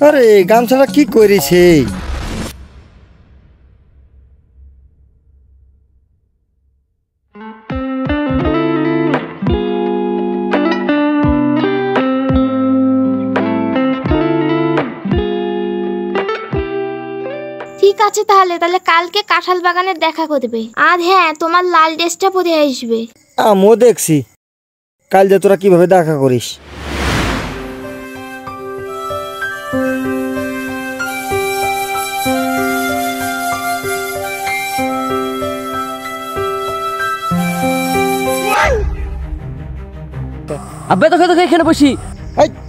আরে গামছাটা কি করেছে? ঠিক আছে, তাহলে কালকে কাঁঠাল বাগানে দেখা করবে। আর হ্যাঁ, তোমার লাল ড্রেসটা পরে আসবে। আমিও দেখছি কাল যে তোরা কিভাবে দেখা করিস। আব্বা তোকে এখানে বসি।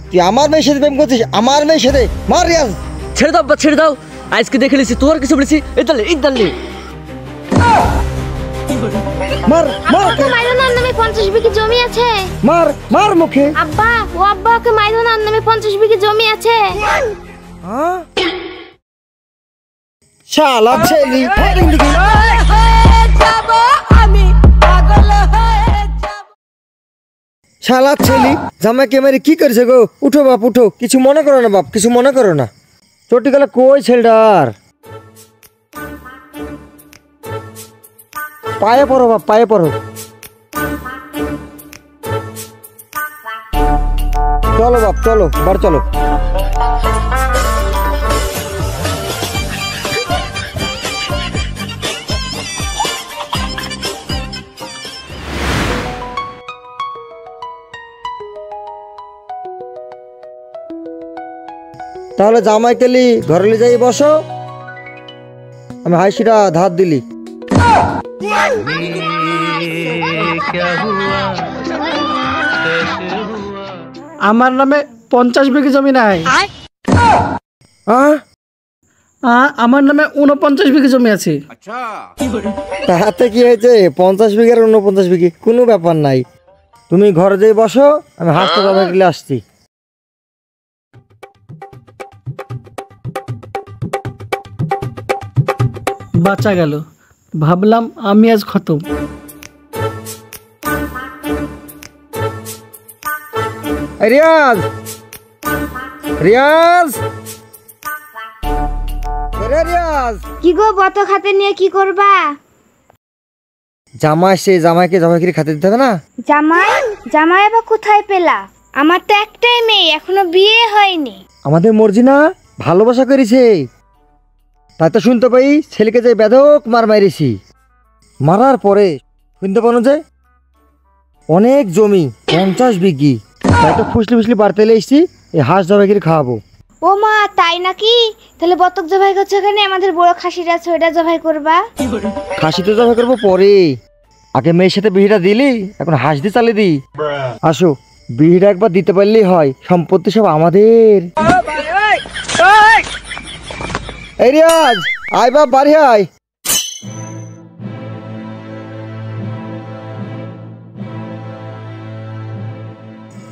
তুই আমার মেয়ের সাথে প্রেম করছিস? আমার মেয়ের সাথে? মার রিয়াজ। ছেড়ে দাও আব্বা, ছেড়ে দাও। আজকে দেখে নিছি তোর কিছু বলেছি। ইদালে মার মার। ওকে মাইরো না, নামে 50 বিঘি জমি আছে। মার মার মুখে। আব্বা ওকে মাইরো না, নামে 50 বিঘি জমি আছে। শালা ছেলি শালা ছেলি জামাইকে মেরে কি করেছে গো? উঠো বাপ উঠো, কিছু মনে করো না বাপ, কিছু মনে করো না। চটি গেলে কই ছেলেটার? পায়ে পড়ো বাপ, পায়ে পড়ো। চলো বাপ চলো, বার চলো। তাহলে জামাই কেলি ঘরে নিয়ে যাই বসো, আমি হাসিটা ধার দিলি। আমার নামে 50 বিঘি জমি নাই। আমার নামে 49 বিঘি জমি আছে। তাহাতে কি হয়েছে? 50 বিঘার 49 বিঘি কোনো ব্যাপার নাই। তুমি ঘরে যাই বসো, আমি হাসতে জামাই কেলি আসছি। বাঁচা গেল, ভাবলাম আমি আজ খতম। রিয়াজ রিয়াজ রিয়াজ, কি গো বত খাতে নিয়ে কি করবা? জামাই সে জামাইকে জামাইকে খাতে দিতে হবে না? জামাই আবার কোথায় পেলা? আমার তো একটাই মেয়ে, এখনো বিয়ে হয়নি। আমাদের মর্জি না, ভালোবাসা করেছে তাই তো শুনতে পাই ছেলেকে যে বেধক মার মারিছি। মারার পরে শুনতে পানো যে অনেক জমি 50 বিঘি, তাই তো ফুসলি বাড়তে এসেছি, এই হাঁস জবাইকে খাওয়াবো। ও মা, তাই নাকি? তাহলে বতক জবাই করছো এখানে? আমাদের বড় খাসিটা আছে, ওইটা জবাই করবা? খাসি তো জবাই করবো পরে, আগে মেয়ের সাথে বিহিটা দিলি, এখন হাঁস দিয়ে চালিয়ে দি। আসো, বিহিটা একবার দিতে পারলেই হয়, সম্পত্তি সব আমাদের। এই রিয়াজ আয় বাপ, বাড়ি আয়।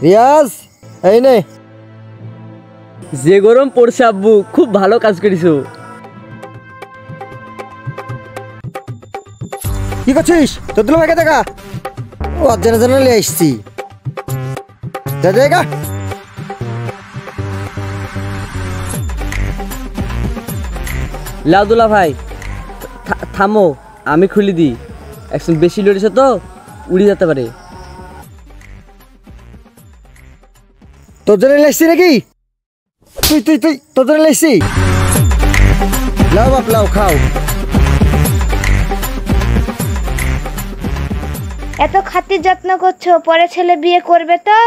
রিয়াজ এই নে। যে গরম পড়ছে আব্বু, খুব ভালো কাজ করেছো। কি করছিস? তোর দুলো ভাইকে দেখা, ও অজানা জানা নিয়ে আসছি। দেখা লাউদুল্লা ভাই থামো, আমি খুলে দিই। একদম বেশি লড়েছে তো উড়ে যেতে পারে। তোর জন্য লাগছি নাকি? তুই তোর জন্য লাগছি। লাও বাপ লাও, খাও। এত খাতির যত্ন করছো, পরে ছেলে বিয়ে করবে তো?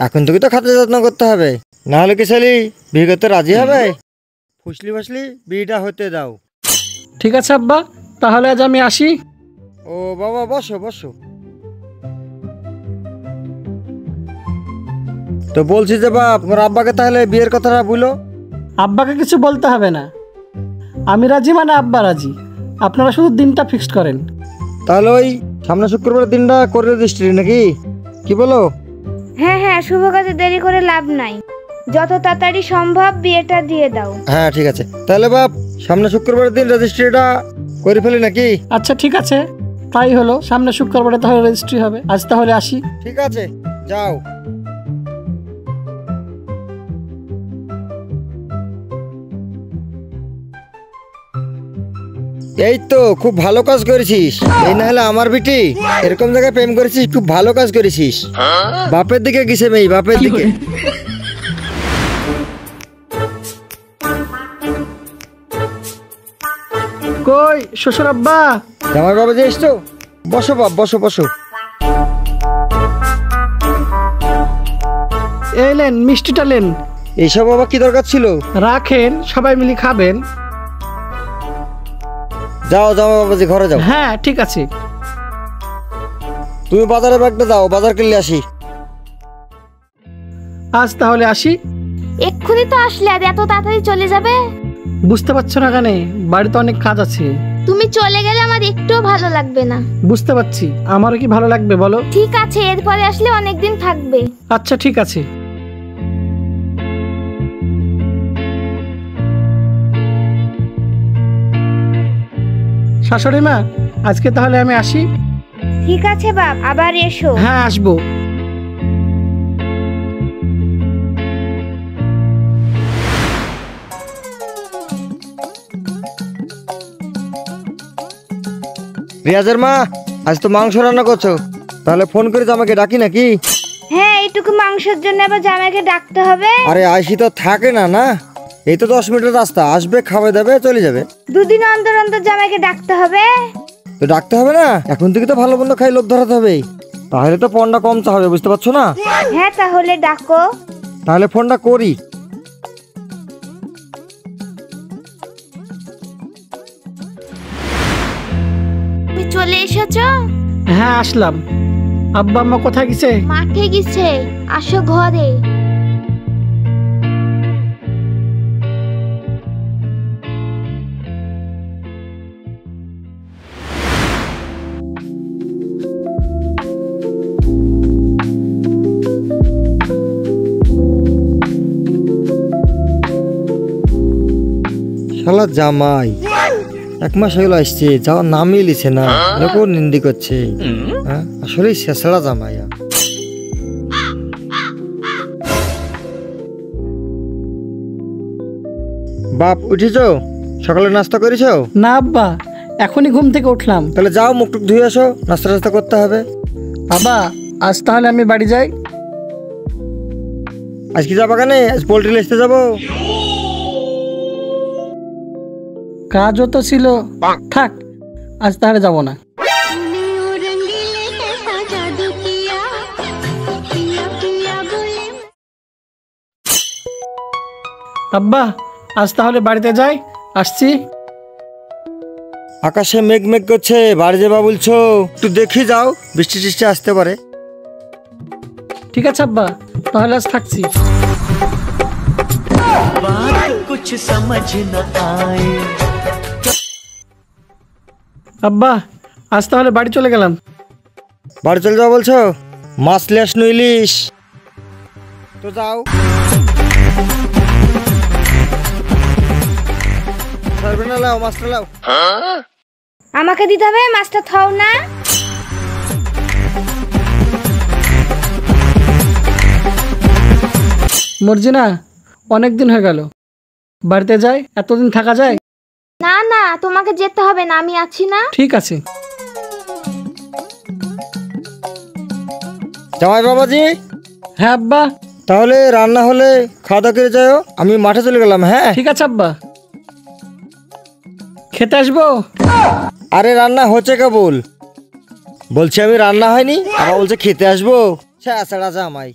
এখন তোকে তো খাতির যত্ন করতে হবে, না হলে কি ছেলে বিয়ে করতে রাজি হবে? ফুসলি বিয়েটা হতে দাও। ঠিক আছে আব্বা, তাহলে আজ আমি আসি। ও বাবা, বসো বসো। তো বলছি যে বাপ, তোমার আব্বাকে তাহলে বিয়ের কথাটা বলো। আব্বাকে কিছু বলতে হবে না, আমি রাজি মানে আব্বা রাজি। আপনারা শুধু দিনটা ফিক্সড করেন। তাহলে ওই সামনে শুক্রবারের দিনটা করে দৃষ্টি নাকি, কি বলো? হ্যাঁ, শুভ কাজে দেরি করে লাভ নাই। যত তাড়াতাড়ি সম্ভব বিয়েটা দিয়ে দাও। হ্যাঁ ঠিক আছে, তাহলে বাপ সামনে শুক্রবারের দিন রেজিস্ট্রিটা করে ফেলি নাকি? আচ্ছা ঠিক আছে, তাই হলো, সামনে শুক্রবারে তাহলে রেজিস্ট্রি হবে। আজ তাহলে আসি। ঠিক আছে, যাও। এই তো খুব ভালো কাজ করেছিস। এই না হলে আমার বিটি এরকম জায়গায় প্রেম করেছিস, খুব ভালো কাজ করেছিস। বাপের দিকে গেছে মেয়ে, বাপের দিকে। কই শ্বশুর আব্বা? জামাই বাবা যে এসছো, বসো বাপ, বসো বসো। এলেন, মিষ্টিটা নেন। এইসব বাবা কি দরকার ছিল? রাখেন, সবাই মিলে খাবেন। যাও জামাই বাবাজি, ঘরে যাও। হ্যাঁ ঠিক আছে। তুমি বাজারে ব্যাগটা দাও, বাজার কিনলে আসি। আজ তাহলে আসি। এক্ষুনি তো আসলে, আর এত তাড়াতাড়ি চলে যাবে? বুঝতে পারছো না কেন, বাড়িতে অনেক কাজ আছে। তুমি চলে গেলে আমার একটুও ভালো লাগবে না। বুঝতে পারছি, আমারও কি ভালো লাগবে বলো? ঠিক আছে, এরপরে আসলে অনেকদিন থাকবে। আচ্ছা ঠিক আছে। শাশুড়ি মা, আজকে তাহলে আমি আসি। ঠিক আছে বাপ, আবার এসো। হ্যাঁ আসবো। রিয়াজের মা, আজ তো মাংস রান্না করছো, তাহলে ফোন করে আমাকে ডাকি নাকি? হ্যাঁ, এইটুকু মাংসের জন্য আবার জামাইকে ডাকতে হবে? আরে আইসি তো থাকে না না, এই তো 10 মিনিটের রাস্তা, আসবে খাওয়া দাবে চলে যাবে। দুদিন অন্তর অন্তর জামাইকে ডাকতে হবে? তো ডাকতে হবে না, এখন থেকে তো ভালো মন্দ খাই লোভ ধরাতে হবে, তাহলে তো ফোনটা কমতে হবে, বুঝতে পারছো না? হ্যাঁ তাহলে ডাকো। তাহলে ফোনটা করি। তুমি চলে এসেছো? হ্যাঁ আসলাম। আব্বা আম্মা কোথায় গেছে? মাঠে গেছে, আসো ঘরে। শালা জামাই 1 মাস হলো আসছে, যাওয়ার নামই লিছে না, লোকও নিন্দি করছে। হ্যাঁ আসলেই শেষড়া জামাইয়া। বাপ উঠেছো? সকালে নাস্তা করেছো? না আব্বা, এখনই ঘুম থেকে উঠলাম। তাহলে যাও, মুখ টুক ধুয়ে আসো, নাস্তা টাস্তা করতে হবে। বাবা, আজ তাহলে আমি বাড়ি যাই। আজ কি যাবা কেন? আজ পোল্ট্রি লেসতে যাবো। কাজও তো ছিল, থাক, আজ তাহলে যাবো না। আব্বা, আজ তাহলে বাড়িতে যাই, আসছি। আকাশে মেঘ মেঘ করছে, বাড়ি যাবা বলছো, একটু দেখি যাও, বৃষ্টি টিষ্টি আসতে পারে। ঠিক আছে আব্বা, তাহলে আজ থাকছি। আব্বা, আজ তাহলে বাড়ি চলে গেলাম। বাড়ি চলে যাও বলছো? মাছ লেস নইলিস তো যাও। লাও মাছটা লাও। আমাকে দিতে হবে, মাছটা থাও না। মর্জিনা, অনেক দিন হয়ে গেল, বাড়িতে যাই, এতদিন থাকা যায়? না না, তোমাকে যেতে হবে না, আমি আছি না। ঠিক আছে। জামাই বাবাজি। হ্যাঁ আব্বা। তাহলে রান্না হলে খাওয়া দাওয়া করে যাও, আমি মাঠে চলে গেলাম। হ্যাঁ ঠিক আছে আব্বা, খেতে আসবো। আরে রান্না হচ্ছে কেবল, বলছি আমি রান্না হয়নি, আবার বলছে খেতে আসবো। ছাড়া জামাই।